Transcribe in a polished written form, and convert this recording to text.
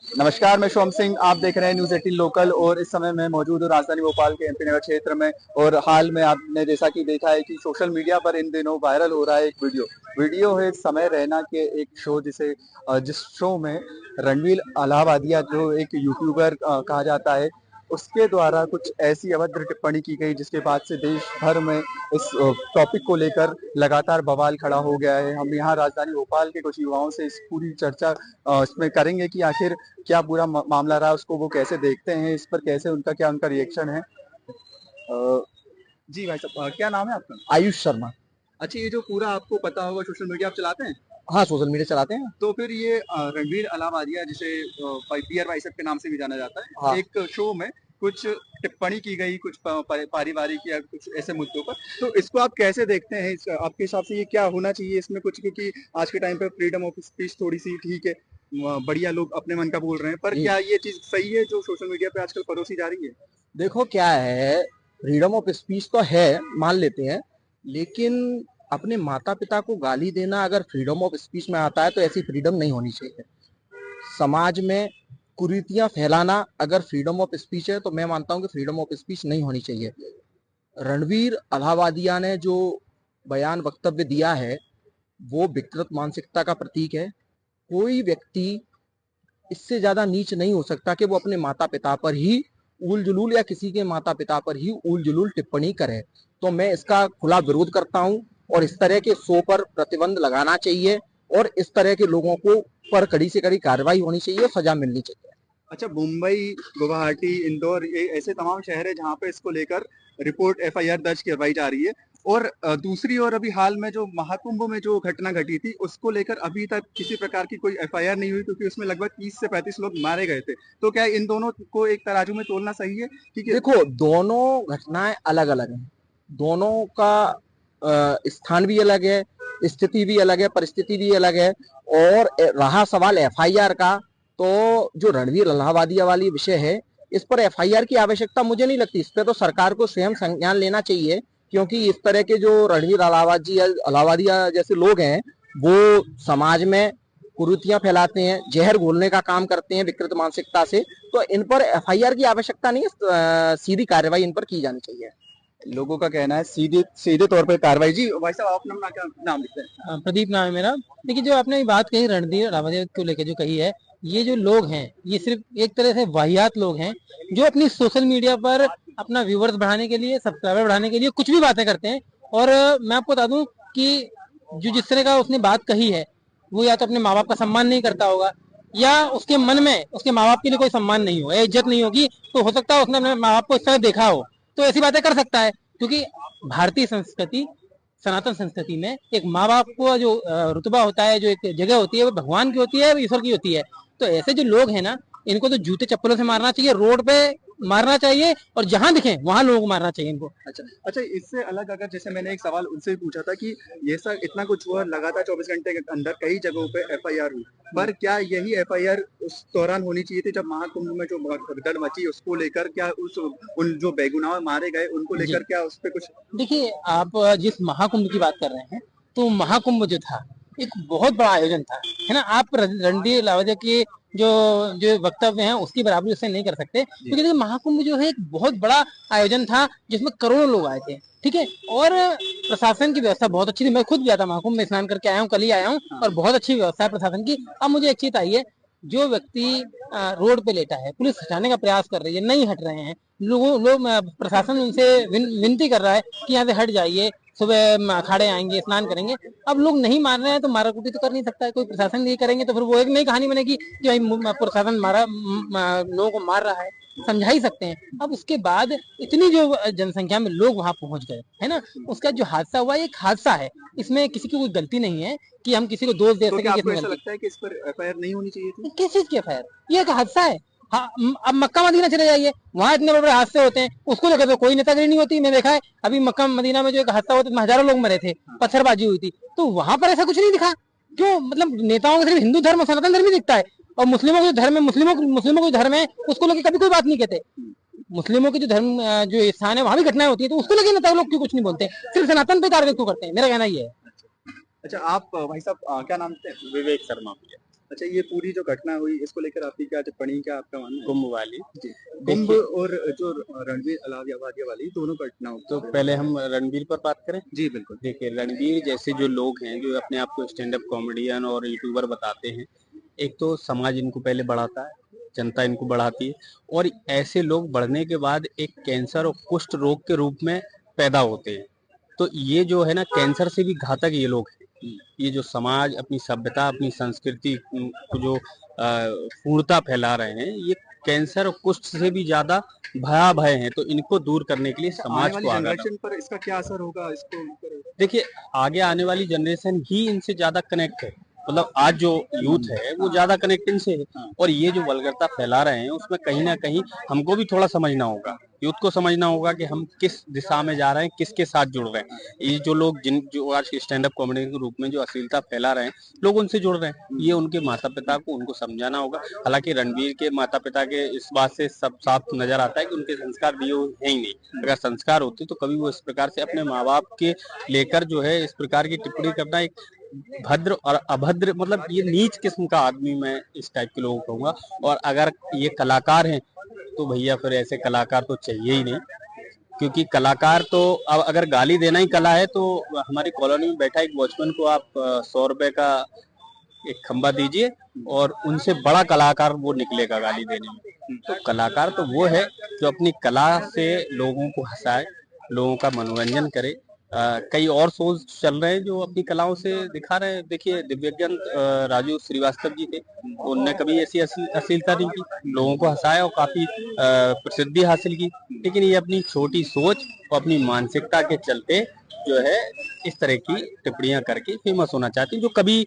नमस्कार, मैं सोम सिंह। आप देख रहे हैं न्यूज 18 लोकल और इस समय मैं मौजूद हूँ राजधानी भोपाल के एमपी नगर क्षेत्र में। और हाल में आपने जैसा कि देखा है कि सोशल मीडिया पर इन दिनों वायरल हो रहा है एक वीडियो है समय रैना के एक शो जिस शो में रणवीर अलाहाबादिया जो एक यूट्यूबर कहा जाता है, उसके द्वारा कुछ ऐसी अभद्र टिप्पणी की गई जिसके बाद से देश भर में इस टॉपिक को लेकर लगातार बवाल खड़ा हो गया है। हम यहाँ राजधानी भोपाल के कुछ युवाओं से इस पूरी चर्चा इसमें करेंगे कि आखिर क्या पूरा मामला रहा, उसको वो कैसे देखते हैं, इस पर कैसे उनका रिएक्शन है। जी भाई साहब, क्या नाम है आपका? आयुष शर्मा। अच्छा, ये जो पूरा आपको पता होगा, सोशल मीडिया आप चलाते हैं? हाँ, सोशल मीडिया चलाते हैं। तो फिर ये रणवीर अलाहाबादिया जिसे बियर बाइसेप के नाम से भी जाना जाता है, हाँ। एक शो में कुछ टिप्पणी की गई कुछ पारिवारिक या कुछ ऐसे मुद्दों पर, तो इसको आप कैसे देखते हैं? आपके हिसाब से ये क्या होना चाहिए इसमें कुछ, क्योंकि आज के टाइम पे फ्रीडम ऑफ स्पीच थोड़ी सी ठीक है, बढ़िया लोग अपने मन का बोल रहे हैं, पर जी। क्या ये चीज सही है जो सोशल मीडिया पे आजकल परोसी जा रही है? देखो क्या है, फ्रीडम ऑफ स्पीच तो है, मान लेते हैं, लेकिन अपने माता पिता को गाली देना अगर फ्रीडम ऑफ स्पीच में आता है तो ऐसी फ्रीडम नहीं होनी चाहिए। समाज में कुरीतियां फैलाना अगर फ्रीडम ऑफ स्पीच है तो मैं मानता हूं कि फ्रीडम ऑफ स्पीच नहीं होनी चाहिए। रणवीर अलाहाबादिया ने जो बयान वक्तव्य दिया है वो विकृत मानसिकता का प्रतीक है। कोई व्यक्ति इससे ज्यादा नीच नहीं हो सकता कि वो अपने माता पिता पर ही उल जुलूल या किसी के माता पिता पर ही उल जुलूल टिप्पणी करे। तो मैं इसका खुला विरोध करता हूं और इस तरह के शो पर प्रतिबंध लगाना चाहिए और इस तरह के लोगों को पर कड़ी से कड़ी कार्रवाई होनी चाहिए, सजा मिलनी चाहिए। अच्छा, मुंबई, गुवाहाटी, इंदौर, ये ऐसे तमाम शहर है जहाँ पे इसको लेकर रिपोर्ट एफआईआर दर्ज करवाई जा रही है। और दूसरी ओर अभी हाल में जो महाकुंभ में जो घटना घटी थी उसको लेकर अभी तक किसी प्रकार की कोई एफआईआर नहीं हुई, क्योंकि उसमें लगभग 30 से 35 लोग मारे गए थे। तो क्या इन दोनों को एक तराजू में तोलना सही है? क्योंकि देखो, दोनों घटनाएं अलग अलग हैं, दोनों का स्थान भी अलग है, स्थिति भी अलग है, परिस्थिति भी अलग है। और रहा सवाल एफआईआर का, तो जो रणवीर अलाहाबादिया वाली विषय है, इस पर एफआईआर की आवश्यकता मुझे नहीं लगती। इस पर तो सरकार को स्वयं संज्ञान लेना चाहिए, क्योंकि इस तरह के जो रणवीर अलाहाबादिया जैसे लोग हैं वो समाज में कुरीतियां फैलाते हैं, जहर घोलने का काम करते हैं विकृत मानसिकता से। तो इन पर एफआईआर की आवश्यकता नहीं है, सीधी कार्रवाई इन पर की जानी चाहिए। लोगों का कहना है सीधे सीधे तौर पर कार्रवाई। जी भाई साहब, आप अपना क्या नाम लिखते हैं? प्रदीप नाम है मेरा। देखिए, जो आपने बात कही रणधीर अलाहाबादिया को लेकर जो कही है, ये जो लोग हैं ये सिर्फ एक तरह से वाहियात लोग हैं जो अपनी सोशल मीडिया पर अपना व्यूवर्स बढ़ाने के लिए, सब्सक्राइबर बढ़ाने के लिए कुछ भी बातें करते हैं। और मैं आपको बता दूं कि जो जिस तरह का उसने बात कही है वो या तो अपने माँ बाप का सम्मान नहीं करता होगा, या उसके मन में उसके माँ बाप के लिए कोई सम्मान नहीं हो, इज्जत नहीं होगी। तो हो सकता है उसने अपने माँ बाप को इस तरह देखा हो, तो ऐसी बातें कर सकता है। क्योंकि भारतीय संस्कृति, सनातन संस्कृति में एक माँ बाप को जो रुतबा होता है, जो एक जगह होती है, वो भगवान की होती है, वो ईश्वर की होती है। तो ऐसे जो लोग हैं ना, इनको तो जूते चप्पलों से मारना चाहिए, रोड पे मारना चाहिए, और जहां दिखे वहां लोगों को मारना चाहिए इनको। अच्छा अच्छा, इससे अलग अगर जैसे मैंने एक सवाल उनसे भी पूछा था कि ये सब इतना कुछ हुआ, लगातार 24 घंटे के अंदर कई जगहों पे एफआईआर हुई, पर क्या यही एफआईआर उस दौरान होनी चाहिए थी जब महाकुंभ में जो भगदड़ मची उसको लेकर? क्या उस उन जो बेगुनाह मारे गए उनको जी, लेकर क्या उस पे कुछ? देखिए, आप जिस महाकुंभ की बात कर रहे हैं, तो महाकुंभ जो था एक बहुत बड़ा आयोजन था, है ना। आप रणधीर अलाहाबादिया के जो जो वक्तव्य हैं उसकी बराबरी उससे नहीं कर सकते, क्योंकि देखिए महाकुंभ जो है एक बहुत बड़ा आयोजन था जिसमें करोड़ों लोग आए थे, ठीक है। और प्रशासन की व्यवस्था बहुत अच्छी थी। मैं खुद गया था महाकुंभ में, स्नान करके आया हूँ, कल ही आया हूँ, और बहुत अच्छी व्यवस्था है प्रशासन की। अब मुझे एक चीज आई है, जो व्यक्ति रोड पे लेटा है, पुलिस हटाने का प्रयास कर रही है, नहीं हट रहे हैं प्रशासन उनसे विनती कर रहा है कि यहाँ से हट जाइए, सुबह अखाड़े आएंगे, स्नान करेंगे। अब लोग नहीं मान रहे हैं तो मारा कुटी तो कर नहीं सकता है कोई। प्रशासन नहीं करेंगे तो फिर वो एक नई कहानी बनेगी कि भाई प्रशासन लोगों को मार रहा है। समझा ही सकते हैं। अब उसके बाद इतनी जो जनसंख्या में लोग वहां पहुंच गए, है ना, उसका जो हादसा हुआ एक हादसा है, इसमें किसी की कोई गलती नहीं है कि हम किसी को दोष दे तो सके क्या कि आपको इसमें ऐसा गलती। लगता है कि इस पर एफआईआर नहीं होनी चाहिए थी? किस चीज की एफआईआर? ये एक हादसा है। हाँ, अब मक्का मदीना चले जाइए, वहां इतने बड़े बड़े हादसे होते हैं, उसको लेकर तो कोई नेतागिरी नहीं होती। मैं देखा है अभी मक्का मदीना में जो एक हादसा हुआ था, हजारों लोग मरे थे, पत्थरबाजी हुई थी, तो वहां पर ऐसा कुछ नहीं दिखा। क्यों? मतलब नेताओं को सिर्फ हिंदू धर्म और सनातन धर्म ही दिखता है, और मुस्लिमों का जो धर्म है, मुस्लिमों का जो धर्म है उसको लेकर कभी कोई बात नहीं कहते। मुस्लिमों के जो धर्म जो स्थान है वहां भी घटनाएं होती है, तो उसको लेकर नेता लोग क्यों कुछ नहीं बोलते, सिर्फ सनातन पे टारगेट क्यों करते हैं? मेरा कहना ये है। अच्छा, आप भाई साहब क्या नाम थे? विवेक शर्मा। अच्छा, ये पूरी जो घटना हुई इसको लेकर आपकी क्या टिप्पणी, क्या आपका मानना है? कुंभ वाली। जी, कुंभ और जो रणवीर अलाहाबादिया वाली दोनों घटनाओं तो पहले हम रणबीर पर बात करें। जी बिल्कुल। देखिए, रणबीर जैसे जो लोग हैं जो अपने आप को स्टैंड अप कॉमेडियन और यूट्यूबर बताते हैं, एक तो समाज इनको पहले बढ़ाता है, जनता इनको बढ़ाती है, और ऐसे लोग बढ़ने के बाद एक कैंसर और कुष्ठ रोग के रूप में पैदा होते हैं। तो ये जो है ना, कैंसर से भी घातक ये लोग हैं। ये जो समाज अपनी सभ्यता अपनी संस्कृति को जो पूर्णता फैला रहे हैं, ये कैंसर और कुष्ठ से भी ज्यादा भयावह हैं। तो इनको दूर करने के लिए समाज को आगे जनरेशन पर इसका क्या असर होगा, इसको देखिए, आगे आने वाली जनरेशन ही इनसे ज्यादा कनेक्ट है। मतलब आज जो यूथ है वो ज्यादा कनेक्ट इनसे है, और ये जो वल्गरता फैला रहे हैं उसमें कहीं ना कहीं हमको भी थोड़ा समझना होगा, यूथ को समझना होगा कि हम किस दिशा में जा रहे हैं, किसके साथ जुड़ रहे हैं। ये जो लोग जो आज स्टैंड अप कॉमेडी के रूप में जो अश्लीलता फैला रहे हैं, लोग उनसे जुड़ रहे हैं। ये उनके माता पिता को उनको समझाना होगा। हालांकि रणबीर के माता पिता के इस बात से सब साफ नजर आता है कि उनके संस्कार दिए हुए हैं ही नहीं। अगर संस्कार होते तो कभी वो इस प्रकार से अपने माँ बाप के लेकर जो है इस प्रकार की टिप्पणी करना, एक भद्र और अभद्र, मतलब ये नीच किस्म का आदमी मैं इस टाइप के लोगों को कहूंगा। और अगर ये कलाकार हैं तो भैया फिर ऐसे कलाकार तो चाहिए ही नहीं, क्योंकि कलाकार तो अब अगर गाली देना ही कला है तो हमारी कॉलोनी में बैठा एक वॉचमैन को आप 100 रुपए का एक खंबा दीजिए और उनसे बड़ा कलाकार वो निकलेगा गाली देने में। तो कलाकार तो वो है जो अपनी कला से लोगों को हंसाए, लोगों का मनोरंजन करे। कई और शोज चल रहे हैं जो अपनी कलाओं से दिखा रहे हैं। देखिए, दिव्यज्ञान राजू श्रीवास्तव जी थे, उनने कभी ऐसी अश्लीलता नहीं की, लोगों को हंसाया और काफी प्रसिद्धि हासिल की। लेकिन ये अपनी छोटी सोच और अपनी मानसिकता के चलते जो है इस तरह की टिप्पणियां करके फेमस होना चाहती हैं, जो कभी